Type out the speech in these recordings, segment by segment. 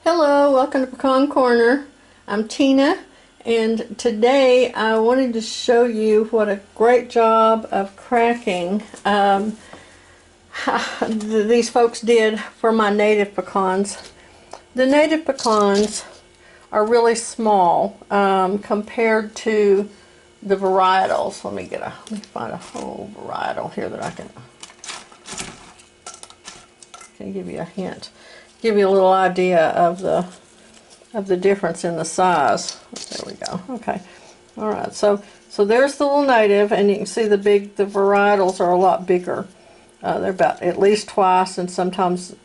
Hello, welcome to Pecan Corner. I'm Tina, and today I wanted to show you what a great job of cracking these folks did for my native pecans. The native pecans are really small compared to the varietals. Let me find a whole varietal here that I can give you a hint. Give you a little idea of the difference in the size. There we go. Okay. All right. So there's the little native, and you can see the varietals are a lot bigger. They're about at least twice, and sometimes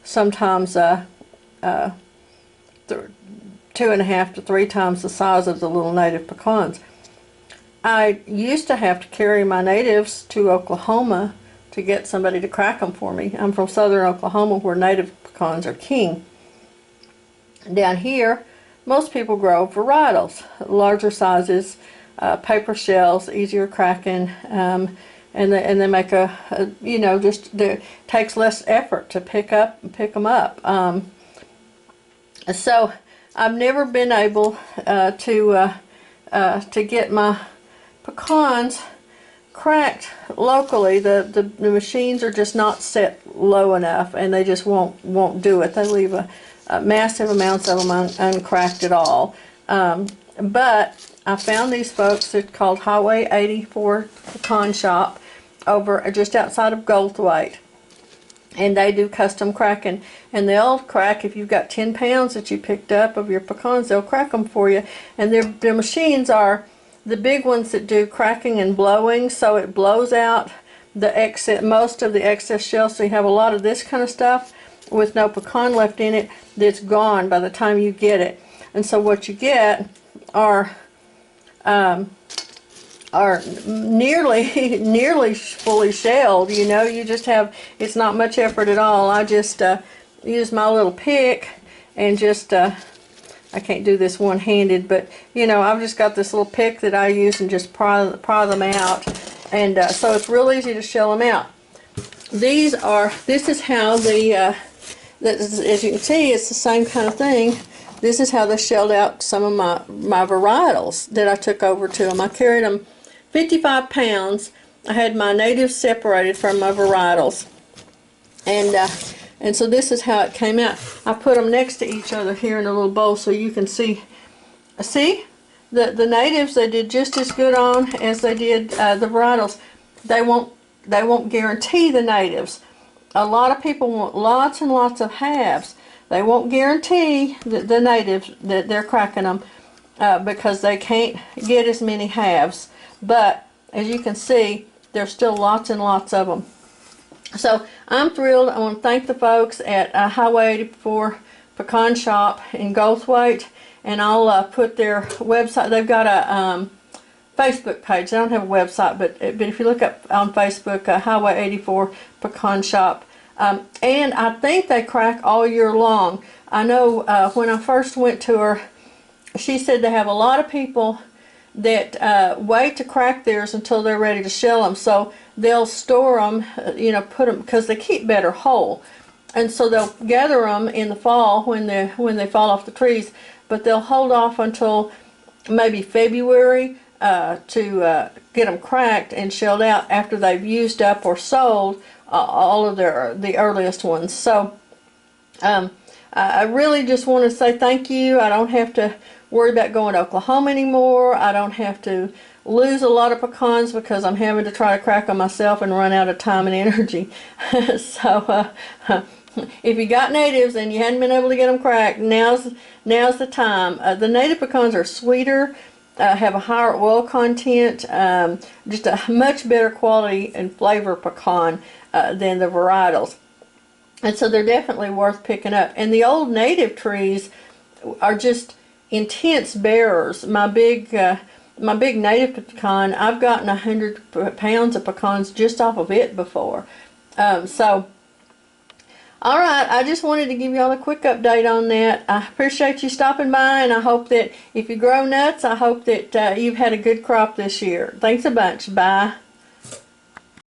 2.5 to 3 times the size of the little native pecans. I used to have to carry my natives to Oklahoma to get somebody to crack them for me. I'm from southern Oklahoma, where native pecans are king. Down here, most people grow varietals, larger sizes, paper shells, easier cracking, and they make it takes less effort to pick them up. So I've never been able to get my pecans cracked locally. The machines are just not set low enough, and they just won't do it. They leave massive amounts of them uncracked at all. But I found these folks. They're called Highway 84 Pecan Shop over just outside of Goldthwaite, and they do custom cracking, and they'll crack, if you've got 10 pounds that you picked up of your pecans, they'll crack them for you. And their machines are the big ones that do cracking and blowing, so it blows out most of the excess shells. So you have a lot of this kind of stuff with no pecan left in it that's gone by the time you get it. And so what you get are nearly fully shelled. You just have, it's not much effort at all. I just use my little pick and just I can't do this one-handed, but I've just got this little pick that I use and just pry them out, and so it's real easy to shell them out. This is how as you can see, it's the same kind of thing. This is how they shelled out some of my varietals that I took over to them. I carried them 55 pounds. I had my natives separated from my varietals, and so this is how it came out. I put them next to each other here in a little bowl so you can see. See? The natives, they did just as good on as they did the varietals. They won't guarantee the natives. A lot of people want lots and lots of halves. They won't guarantee the natives that they're cracking them because they can't get as many halves. But as you can see, there's still lots and lots of them. So I'm thrilled. I want to thank the folks at Highway 84 Pecan Shop in Goldthwaite, and I'll put their website. They've got a Facebook page. They don't have a website, but if you look up on Facebook, Highway 84 Pecan Shop, and I think they crack all year long. I know when I first went to her, she said they have a lot of people that wait to crack theirs until they're ready to shell them. So they'll store them, put them, because they keep better whole. And so they'll gather them in the fall when they fall off the trees, but they'll hold off until maybe February to get them cracked and shelled out after they've used up or sold all of the earliest ones. So I really just want to say thank you. I don't have to worry about going to Oklahoma anymore. I don't have to lose a lot of pecans because I'm having to try to crack them myself and run out of time and energy. So if you got natives and you hadn't been able to get them cracked, now's the time. The native pecans are sweeter, have a higher oil content, just a much better quality and flavor pecan than the varietals. And so they're definitely worth picking up. And the old native trees are just intense bearers. My big native pecan, I've gotten 100 pounds of pecans just off of it before. So alright, I just wanted to give you all a quick update on that. I appreciate you stopping by, and I hope that if you grow nuts, I hope that you've had a good crop this year. Thanks a bunch. Bye.